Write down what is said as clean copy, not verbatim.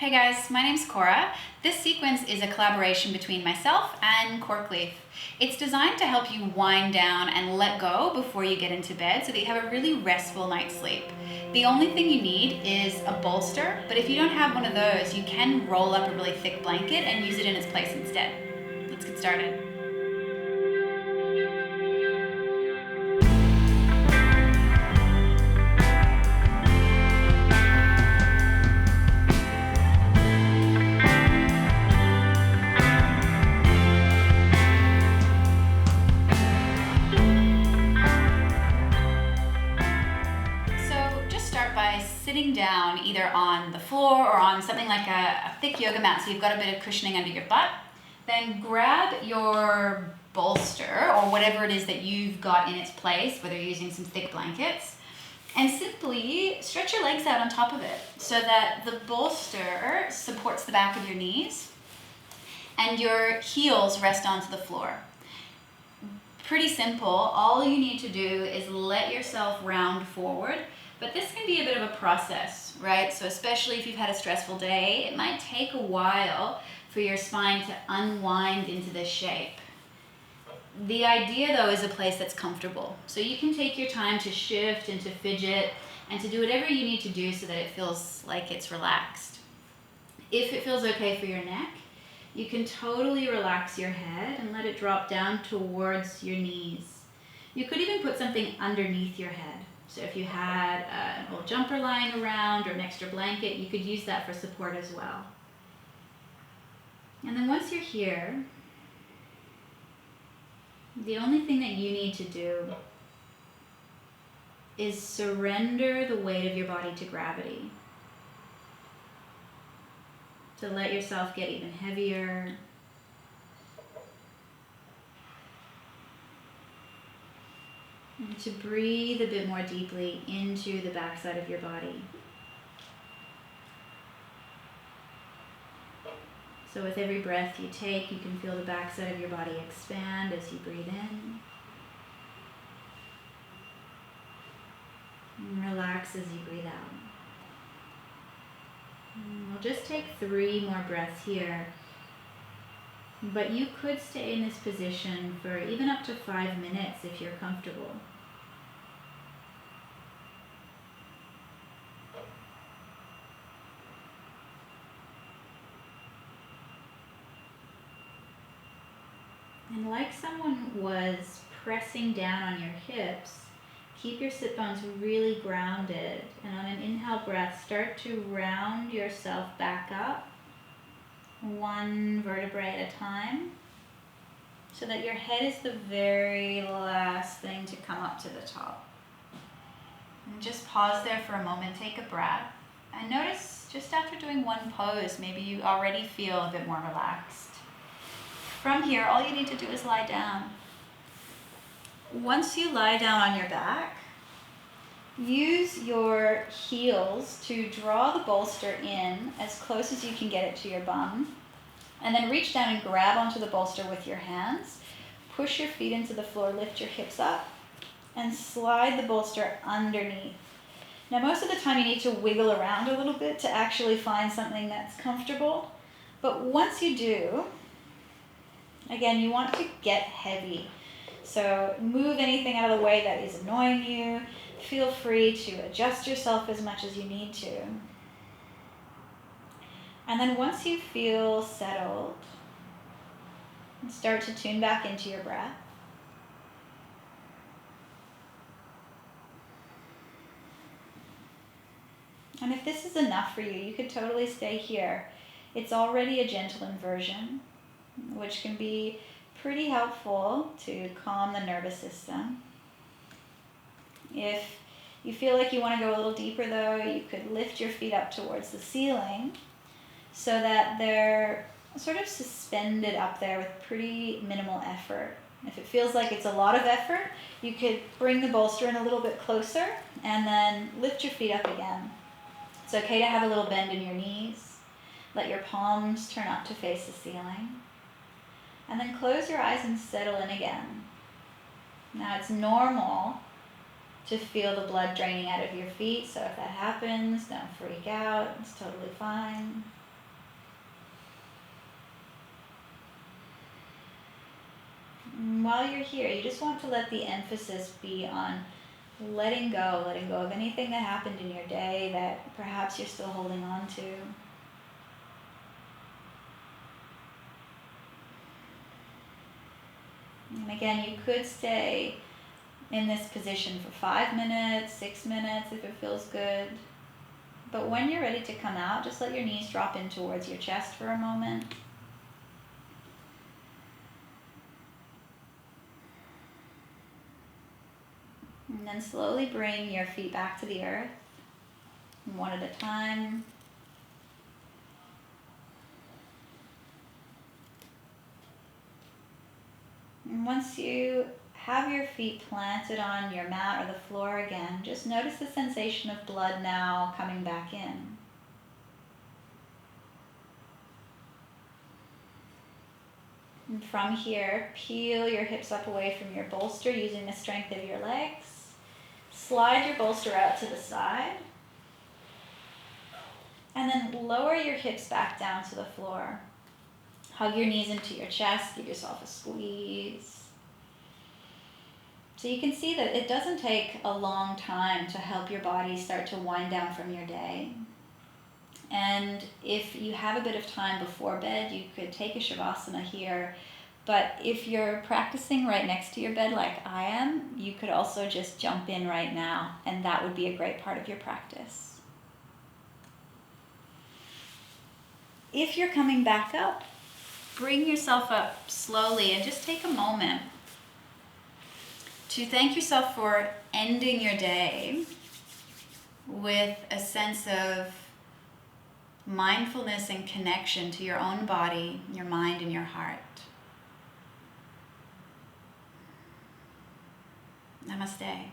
Hey guys, my name's Cora. This sequence is a collaboration between myself and Corkleaf. It's designed to help you wind down and let go before you get into bed so that you have a really restful night's sleep. The only thing you need is a bolster, but if you don't have one of those, you can roll up a really thick blanket and use it in its place instead. Let's get started. By sitting down either on the floor or on something like a thick yoga mat so you've got a bit of cushioning under your butt. Then grab your bolster or whatever it is that you've got in its place, whether you're using some thick blankets, and simply stretch your legs out on top of it so that the bolster supports the back of your knees and your heels rest onto the floor. Pretty simple. All you need to do is let yourself round forward. But this can be a bit of a process, right? So especially if you've had a stressful day, it might take a while for your spine to unwind into this shape. The idea though is a place that's comfortable. So you can take your time to shift and to fidget and to do whatever you need to do so that it feels like it's relaxed. If it feels okay for your neck, you can totally relax your head and let it drop down towards your knees. You could even put something underneath your head. So if you had an old jumper lying around or an extra blanket, you could use that for support as well. And then once you're here, the only thing that you need to do is surrender the weight of your body to gravity. To let yourself get even heavier. And to breathe a bit more deeply into the backside of your body. So with every breath you take, you can feel the backside of your body expand as you breathe in. And relax as you breathe out. And we'll just take 3 more breaths here. But you could stay in this position for even up to 5 minutes if you're comfortable. And like someone was pressing down on your hips, keep your sit bones really grounded. And on an inhale breath, start to round yourself back up, 1 vertebrae at a time, so that your head is the very last thing to come up to the top. And just pause there for a moment, take a breath, and notice just after doing 1 pose, maybe you already feel a bit more relaxed. From here, all you need to do is lie down. Once you lie down on your back, use your heels to draw the bolster in as close as you can get it to your bum, and then reach down and grab onto the bolster with your hands. Push your feet into the floor, lift your hips up, and slide the bolster underneath. Now most of the time you need to wiggle around a little bit to actually find something that's comfortable, but once you do, again, you want to get heavy. So move anything out of the way that is annoying you. Feel free to adjust yourself as much as you need to. And then once you feel settled, start to tune back into your breath. And if this is enough for you, you could totally stay here. It's already a gentle inversion, which can be pretty helpful to calm the nervous system. If you feel like you want to go a little deeper though, you could lift your feet up towards the ceiling so that they're sort of suspended up there with pretty minimal effort. If it feels like it's a lot of effort, you could bring the bolster in a little bit closer and then lift your feet up again. It's okay to have a little bend in your knees. Let your palms turn up to face the ceiling. And then close your eyes and settle in again. Now it's normal to feel the blood draining out of your feet, so if that happens, don't freak out, it's totally fine. And while you're here, you just want to let the emphasis be on letting go of anything that happened in your day that perhaps you're still holding on to. And again, you could stay in this position for 5 minutes, 6 minutes if it feels good. But when you're ready to come out, just let your knees drop in towards your chest for a moment. And then slowly bring your feet back to the earth, one at a time. And once you have your feet planted on your mat or the floor again, just notice the sensation of blood now coming back in. And from here, peel your hips up away from your bolster using the strength of your legs. Slide your bolster out to the side. And then lower your hips back down to the floor. Hug your knees into your chest, give yourself a squeeze. So you can see that it doesn't take a long time to help your body start to wind down from your day. And if you have a bit of time before bed, you could take a Shavasana here. But if you're practicing right next to your bed like I am, you could also just jump in right now, and that would be a great part of your practice. If you're coming back up, bring yourself up slowly and just take a moment to thank yourself for ending your day with a sense of mindfulness and connection to your own body, your mind, and your heart. Namaste.